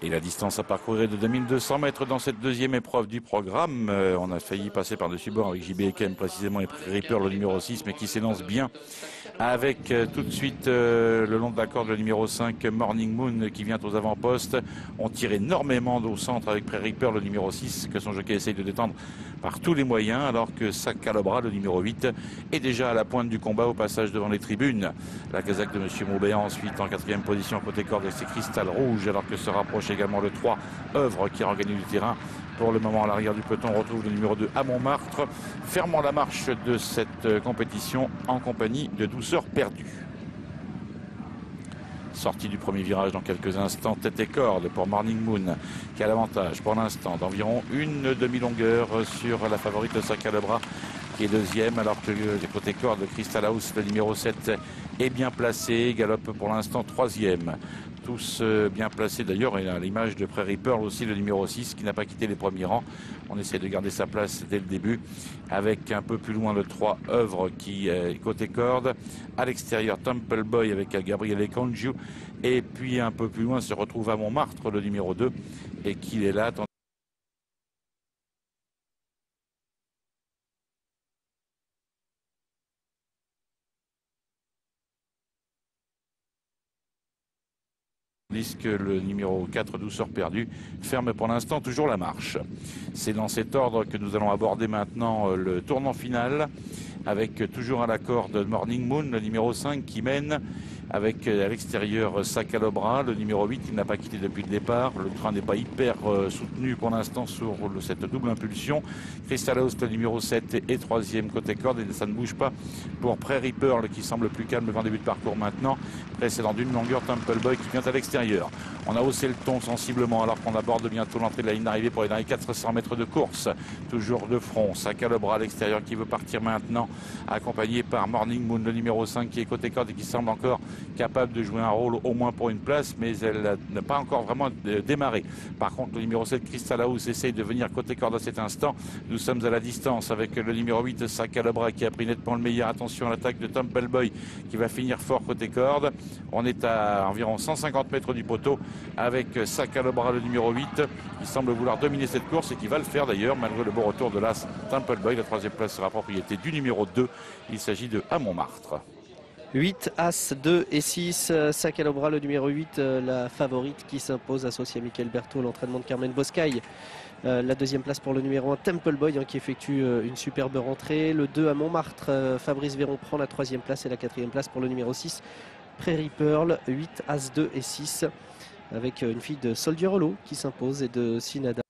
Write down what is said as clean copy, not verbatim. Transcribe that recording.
Et la distance à parcourir est de 2200 mètres dans cette deuxième épreuve du programme. On a failli passer par-dessus bord avec JB Eken précisément et Reaper le numéro 6, mais qui s'élance bien avec tout de suite le long de la corde le numéro 5 Morning Moon qui vient aux avant-postes. On tire énormément au centre avec Prairie Pearl le numéro 6 que son jockey essaye de détendre par tous les moyens, alors que Sacalobra le numéro 8 est déjà à la pointe du combat au passage devant les tribunes. La casaque de Monsieur Maubéant ensuite en quatrième position côté corde avec ses Cristal Rouge, alors que se rapproche également le 3 Œuvre qui a regagné du terrain. Pour le moment, à l'arrière du peloton, on retrouve le numéro 2 à Montmartre, fermant la marche de cette compétition en compagnie de Douceur Perdue. Sortie du premier virage dans quelques instants, tête et corde pour Morning Moon, qui a l'avantage pour l'instant d'environ une demi-longueur sur la favorite Sacalobra, qui est deuxième, alors que les côtés corde, Crystal House, le numéro 7, est bien placé, galope pour l'instant troisième. Tous bien placés d'ailleurs, et à l'image de Prairie Pearl aussi, le numéro 6 qui n'a pas quitté les premiers rangs. On essaie de garder sa place dès le début avec un peu plus loin le 3 Œuvre qui est côté corde. À l'extérieur, Temple Boy avec Gabriel Ekonju. Et puis un peu plus loin se retrouve à Montmartre le numéro 2 et qu'il est là. Tandis que le numéro 4, Douceur Perdue, ferme pour l'instant toujours la marche. C'est dans cet ordre que nous allons aborder maintenant le tournant final, avec toujours à la corde Morning Moon, le numéro 5 qui mène, avec à l'extérieur Sacalobra, le numéro 8 qui n'a pas quitté depuis le départ. Le train n'est pas hyper soutenu pour l'instant sur cette double impulsion. Crystal House, le numéro 7 est troisième côté corde et ça ne bouge pas pour Prairie Pearl qui semble plus calme devant le début de parcours maintenant. Précédent d'une longueur, Temple Boy qui vient à l'extérieur. On a haussé le ton sensiblement alors qu'on aborde bientôt l'entrée de la ligne d'arrivée pour les derniers 400 mètres de course. Toujours de front, Sacalobra à l'extérieur qui veut partir maintenant, accompagné par Morning Moon, le numéro 5 qui est côté corde et qui semble encore capable de jouer un rôle au moins pour une place, mais elle n'a pas encore vraiment démarré. Par contre, le numéro 7, Crystal House, essaye de venir côté corde à cet instant. Nous sommes à la distance avec le numéro 8, Sacalobra, qui a pris nettement le meilleur. Attention à l'attaque de Temple Boy qui va finir fort côté corde. On est à environ 150 mètres du poteau avec Sacalobra, le numéro 8, qui semble vouloir dominer cette course et qui va le faire d'ailleurs, malgré le bon retour de l'As Temple Boy. La troisième place sera propriété du numéro 2. Il s'agit de à Montmartre. 8, As, 2 et 6, Sacalobra le numéro 8, la favorite qui s'impose associée à Michael Berthaud, l'entraînement de Carmen Boscaille. La deuxième place pour le numéro 1, Temple Boy, qui effectue une superbe rentrée. Le 2 à Montmartre, Fabrice Véron prend la troisième place et la quatrième place pour le numéro 6, Prairie Pearl. 8, As, 2 et 6, avec une fille de Soldier Hollow qui s'impose et de Sinada.